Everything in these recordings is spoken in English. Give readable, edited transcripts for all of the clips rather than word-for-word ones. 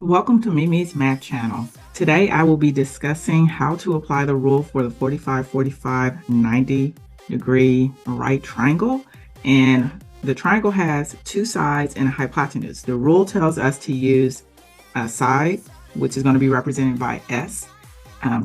Welcome to Mimi's Math Channel. Today I will be discussing how to apply the rule for the 45-45 90-degree right triangle. And the triangle has two sides and a hypotenuse. The rule tells us to use a side, which is going to be represented by S,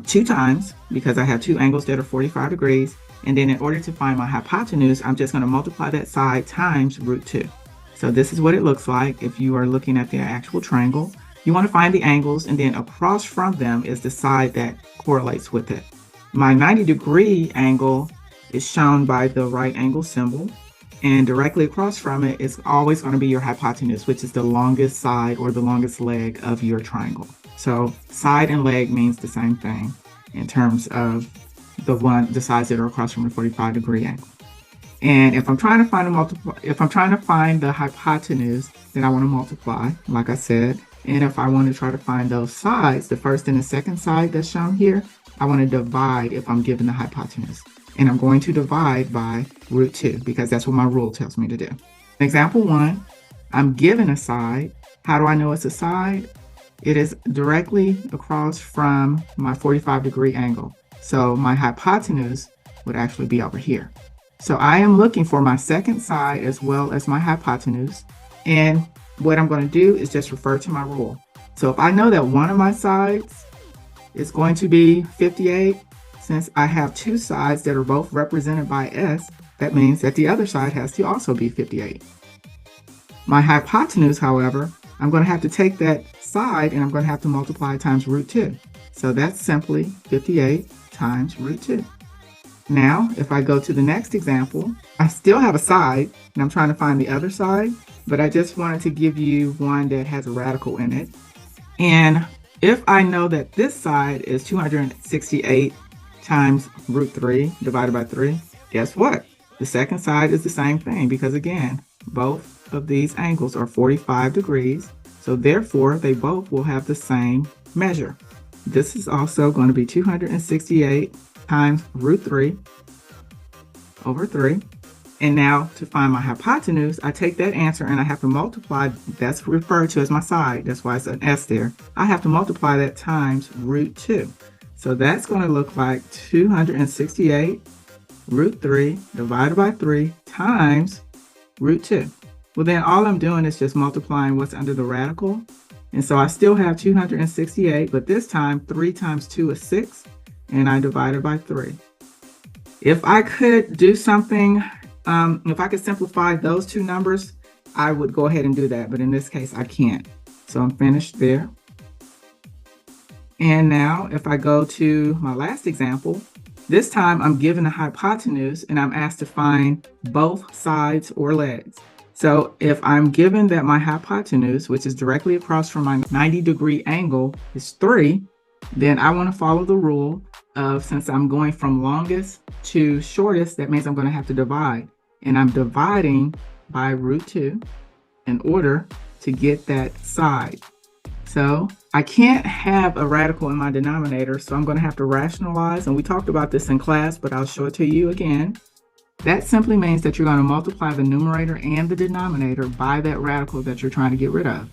2 times because I have two angles that are 45 degrees. And then in order to find my hypotenuse, I'm just going to multiply that side times root 2. So this is what it looks like if you are looking at the actual triangle. You want to find the angles, and then across from them is the side that correlates with it. My 90-degree angle is shown by the right angle symbol, and directly across from it is always going to be your hypotenuse, which is the longest side or the longest leg of your triangle. So side and leg means the same thing in terms of the sides that are across from the 45-degree angle. And if I'm trying to find the hypotenuse, then I want to multiply, like I said. And if I want to try to find those sides, the first and the second side that's shown here, I want to divide if I'm given the hypotenuse. And I'm going to divide by root 2 because that's what my rule tells me to do. Example 1, I'm given a side. How do I know it's a side? It is directly across from my 45-degree angle. So my hypotenuse would actually be over here. So I am looking for my second side as well as my hypotenuse. And what I'm going to do is just refer to my rule. So if I know that one of my sides is going to be 58, since I have two sides that are both represented by S, that means that the other side has to also be 58. My hypotenuse, however, I'm going to have to take that side and I'm going to have to multiply times root 2. So that's simply 58 times root 2. Now, if I go to the next example, I still have a side and I'm trying to find the other side, but I just wanted to give you one that has a radical in it. And if I know that this side is 268 times root 3 divided by 3, guess what? The second side is the same thing because, again, both of these angles are 45 degrees. So therefore, they both will have the same measure. This is also going to be 268 times root 3 over 3. And now to find my hypotenuse, I take that answer and I have to multiply, that's referred to as my side, that's why it's an S there. I have to multiply that times root 2. So that's going to look like 268 root 3 divided by 3 times root 2. Well, then all I'm doing is just multiplying what's under the radical. And so I still have 268, but this time 3 times 2 is 6, and I divided by 3. If I could do something, if I could simplify those two numbers, I would go ahead and do that. But in this case, I can't. So I'm finished there. And now if I go to my last example, this time I'm given a hypotenuse and I'm asked to find both sides or legs. So if I'm given that my hypotenuse, which is directly across from my 90-degree angle, is 3, then I want to follow the rule of, since I'm going from longest to shortest, that means I'm going to have to divide. And I'm dividing by root 2 in order to get that side. So I can't have a radical in my denominator, so I'm going to have to rationalize. And we talked about this in class, but I'll show it to you again. That simply means that you're going to multiply the numerator and the denominator by that radical that you're trying to get rid of.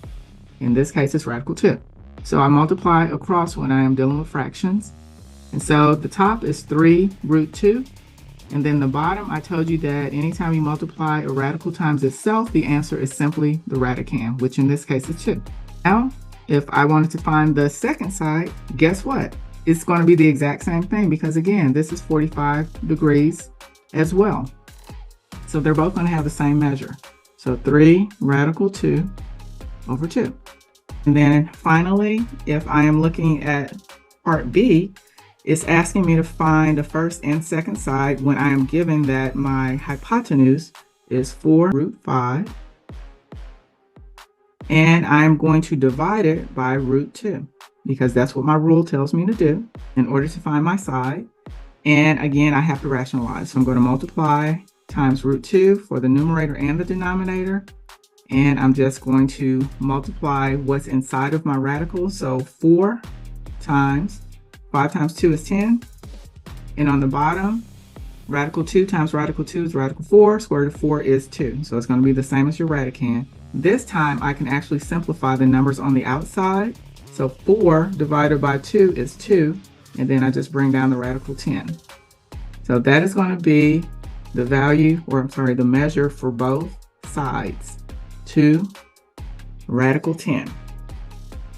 In this case, it's radical 2. So I multiply across when I am dealing with fractions. And so the top is 3 root 2. And then the bottom, I told you that anytime you multiply a radical times itself, the answer is simply the radicand, which in this case is 2. Now, if I wanted to find the second side, guess what? It's going to be the exact same thing because, again, this is 45 degrees as well. So they're both going to have the same measure. So 3 radical 2 over 2. And then finally, if I am looking at part B, it's asking me to find the first and second side when I am given that my hypotenuse is 4 root 5. And I'm going to divide it by root 2 because that's what my rule tells me to do in order to find my side. And again, I have to rationalize. So I'm going to multiply times root 2 for the numerator and the denominator. And I'm just going to multiply what's inside of my radical. So 4 times 5 times 2 is 10. And on the bottom, radical 2 times radical 2 is radical 4. Square root of 4 is 2. So it's going to be the same as your radicand. This time I can actually simplify the numbers on the outside. So 4 divided by 2 is 2, and then I just bring down the radical 10. So that is going to be the value, or I'm sorry, the measure for both sides, 2 radical 10.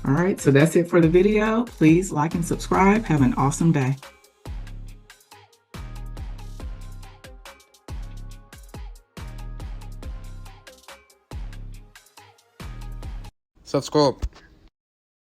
All right, so that's it for the video. Please like and subscribe. Have an awesome day. Subscribe.